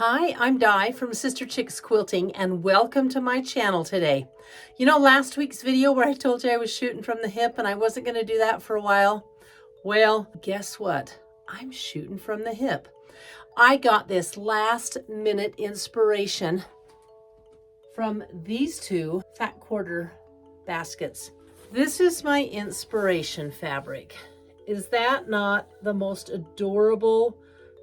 Hi, I'm Di from Sister Chicks Quilting and welcome to my channel today. You know last week's video where I told you I was shooting from the hip and I wasn't going to do that for a while? Well, guess what? I'm shooting from the hip. I got this last minute inspiration from these two fat quarter baskets. This is my inspiration fabric. Is that not the most adorable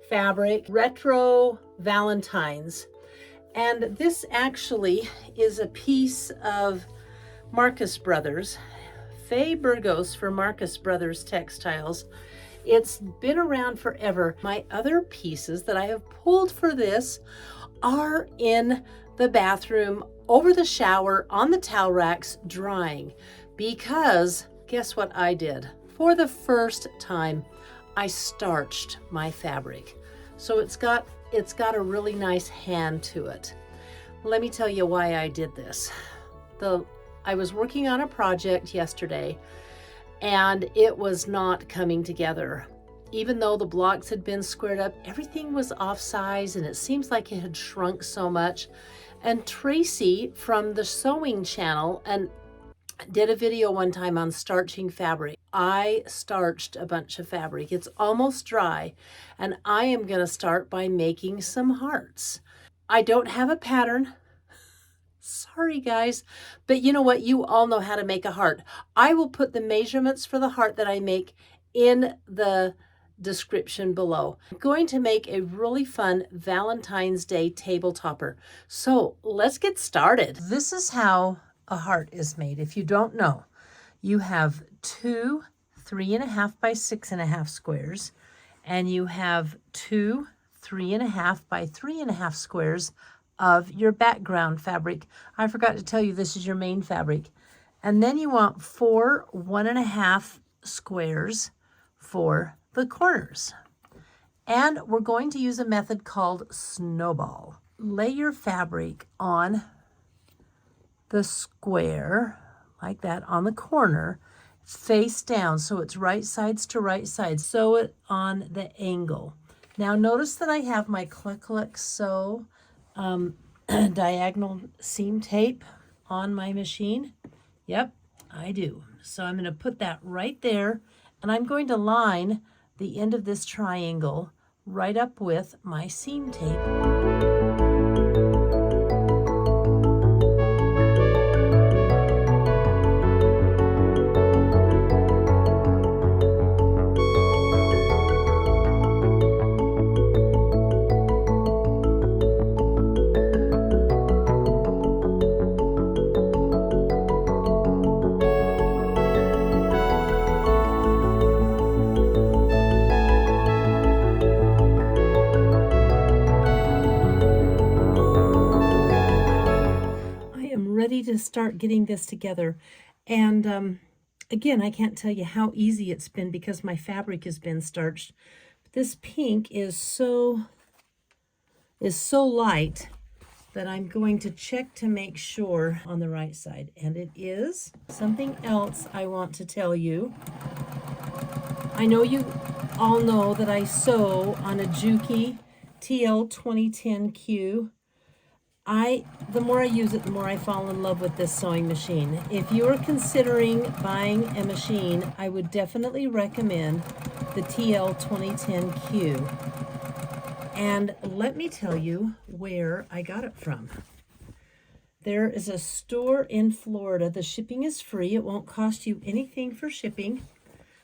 fabric? Retro Valentines. And this actually is a piece of Marcus Brothers, Faye Burgos for Marcus Brothers Textiles. It's been around forever. My other pieces that I have pulled for this are in the bathroom, over the shower, on the towel racks, drying. Because guess what I did? For the first time, I starched my fabric. So it's got a really nice hand to it. Let me tell you why I did this. I was working on a project yesterday and it was not coming together. Even though the blocks had been squared up, everything was off size and it seems like it had shrunk so much. And Tracy from the sewing channel did a video one time on starching fabric. I starched a bunch of fabric. It's almost dry, and I am going to start by making some hearts. I don't have a pattern. Sorry, guys, but you know what? You all know how to make a heart. I will put the measurements for the heart that I make in the description below. I'm going to make a really fun Valentine's Day table topper. So let's get started. This is how a heart is made. If you don't know, you have two 3.5 by 6.5 squares, and you have two 3.5 by 3.5 squares of your background fabric. I forgot to tell you this is your main fabric. And then you want 4 1.5 squares for the corners. And we're going to use a method called snowball. Lay your fabric on the square like that on the corner, face down so it's right sides to right sides. Sew it on the angle. Now notice that I have my Cluck Sew diagonal seam tape on my machine. Yep, I do. So I'm going to put that right there, and I'm going to line the end of this triangle right up with my seam tape. Ready to start getting this together, and again, I can't tell you how easy it's been because my fabric has been starched. But this pink is so light that I'm going to check to make sure on the right side, and it is. Something else I want to tell you. I know you all know that I sew on a Juki TL 2010Q. The more I use it, the more I fall in love with this sewing machine. If you are considering buying a machine, I would definitely recommend the TL 2010Q. And let me tell you where I got it from. There is a store in Florida. The shipping is free. It won't cost you anything for shipping,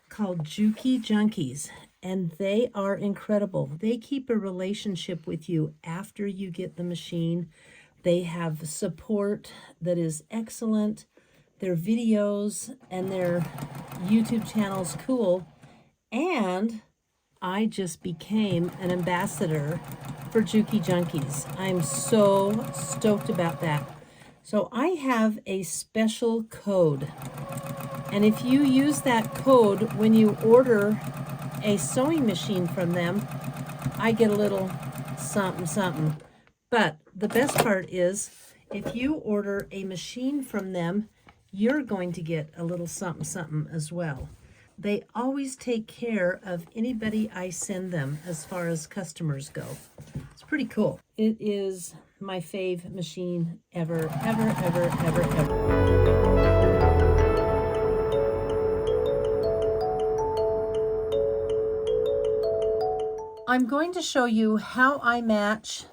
called Juki Junkies. And they are incredible. They keep a relationship with you after you get the machine. They have support that is excellent. Their videos and their YouTube channel's cool. And I just became an ambassador for Juki Junkies. I'm so stoked about that. So I have a special code. And if you use that code when you order a sewing machine from them, I get a little something. But the best part is, if you order a machine from them, you're going to get a little something as well. They always take care of anybody I send them as far as customers go. So pretty cool. It is my fave machine ever, ever, ever, ever, ever. I'm going to show you how I match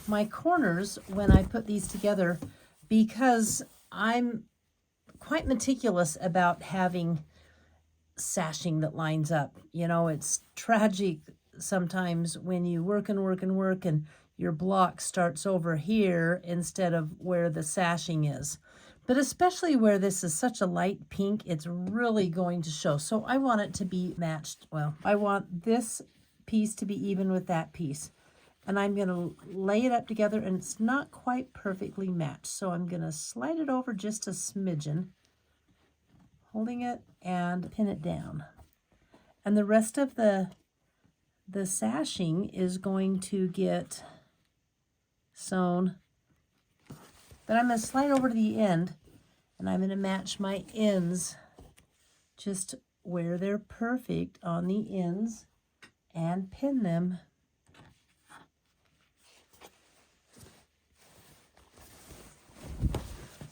my corners when I put these together, because I'm quite meticulous about having sashing that lines up. You know, it's tragic sometimes when you work and work and work and your block starts over here instead of where the sashing is. But especially where this is such a light pink, it's really going to show. So I want it to be matched. Well, I want this piece to be even with that piece. And I'm going to lay it up together, and it's not quite perfectly matched. So I'm going to slide it over just a smidgen, holding it, and pin it down. And the rest of the sashing is going to get sewn. But I'm going to slide over to the end, and I'm going to match my ends just where they're perfect on the ends and pin them.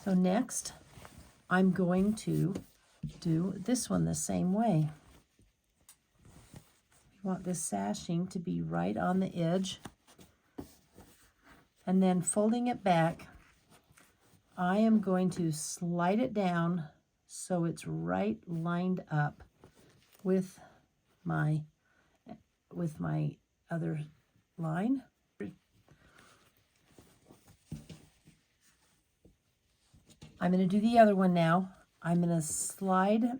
So next, I'm going to do this one the same way. We want this sashing to be right on the edge. And then folding it back, I am going to slide it down so it's right lined up with my other line. I'm going to do the other one now. I'm going to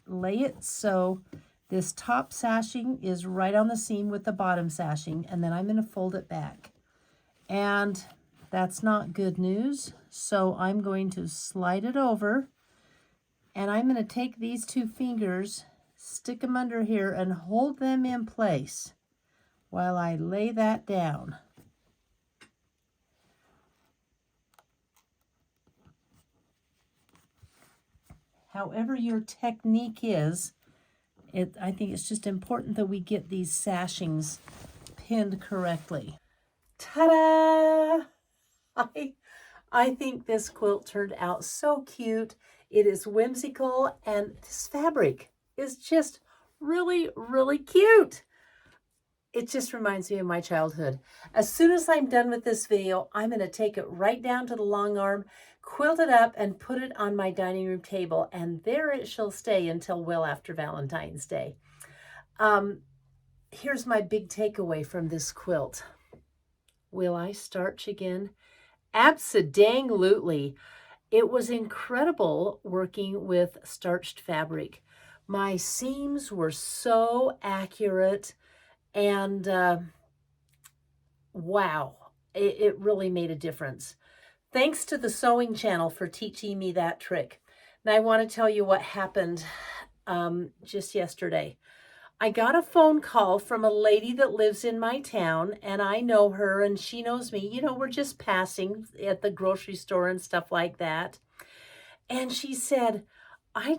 lay it so this top sashing is right on the seam with the bottom sashing, and then I'm going to fold it back. And that's not good news, so I'm going to slide it over, and I'm going to take these two fingers, stick them under here, and hold them in place while I lay that down. However your technique is, I think it's just important that we get these sashings pinned correctly. Ta-da! I think this quilt turned out so cute. It is whimsical, and this fabric is just really, really cute. It just reminds me of my childhood. As soon as I'm done with this video, I'm going to take it right down to the long arm, quilt it up, and put it on my dining room table, and there it shall stay until well after Valentine's Day. Here's my big takeaway from this quilt. Will I starch again? Abso-dang-lutely. It was incredible working with starched fabric. My seams were so accurate, and wow, it really made a difference. Thanks to the sewing channel for teaching me that trick. Now I want to tell you what happened just yesterday. I got a phone call from a lady that lives in my town, and I know her and she knows me. You know, we're just passing at the grocery store and stuff like that. And she said, I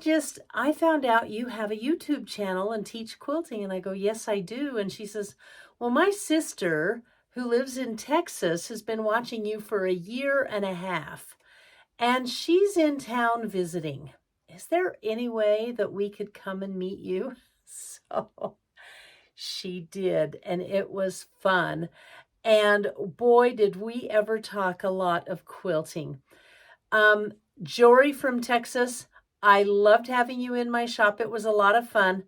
found out you have a YouTube channel and teach quilting. And I go, yes, I do. And she says, well, my sister who lives in Texas has been watching you for 1.5 years, and she's in town visiting. Is there any way that we could come and meet you? So she did, and it was fun. And boy, did we ever talk a lot of quilting. Jory from Texas, I loved having you in my shop. It was a lot of fun.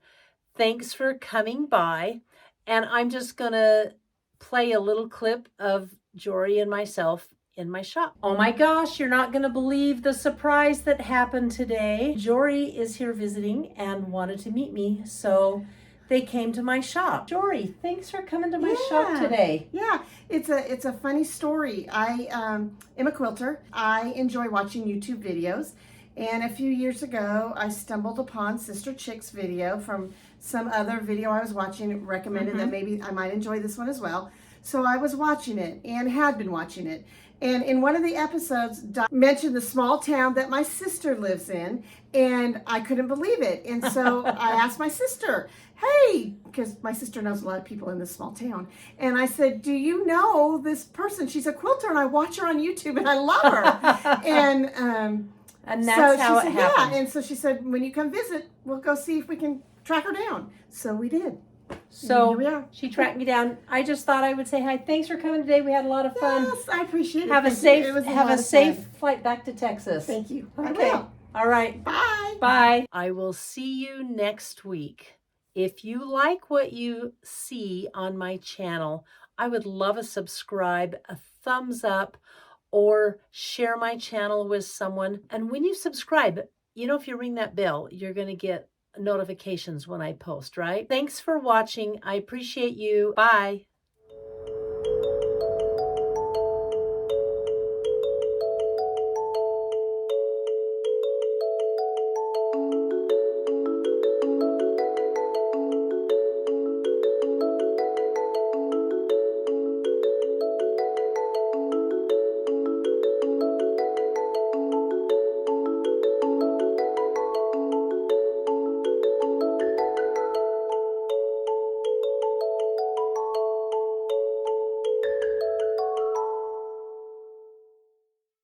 Thanks for coming by. And I'm just going to play a little clip of Jory and myself in my shop. Oh my gosh, you're not going to believe the surprise that happened today. Jory is here visiting and wanted to meet me, so they came to my shop. Jory, thanks for coming to my shop today. Yeah, it's a funny story. I am a quilter. I enjoy watching YouTube videos. And a few years ago, I stumbled upon Sister Chick's video from some other video I was watching. It recommended that maybe I might enjoy this one as well. So I was watching it and had been watching it. And in one of the episodes, Doc mentioned the small town that my sister lives in, and I couldn't believe it. And so I asked my sister, hey, because my sister knows a lot of people in this small town. And I said, do you know this person? She's a quilter, and I watch her on YouTube, and I love her. And that's how it happened. Yeah, and so she said, when you come visit, we'll go see if we can track her down. So we did. So here we are. She tracked me down. I just thought I would say hi. Thanks for coming today. We had a lot of fun. Yes, I appreciate it. Have a Thank you. safe flight back to Texas. Thank you. Okay. All right. Bye. Bye. I will see you next week. If you like what you see on my channel, I would love a subscribe, a thumbs up, or share my channel with someone. And when you subscribe, if you ring that bell, you're going to get notifications when I post, right? Thanks for watching. I appreciate you. Bye.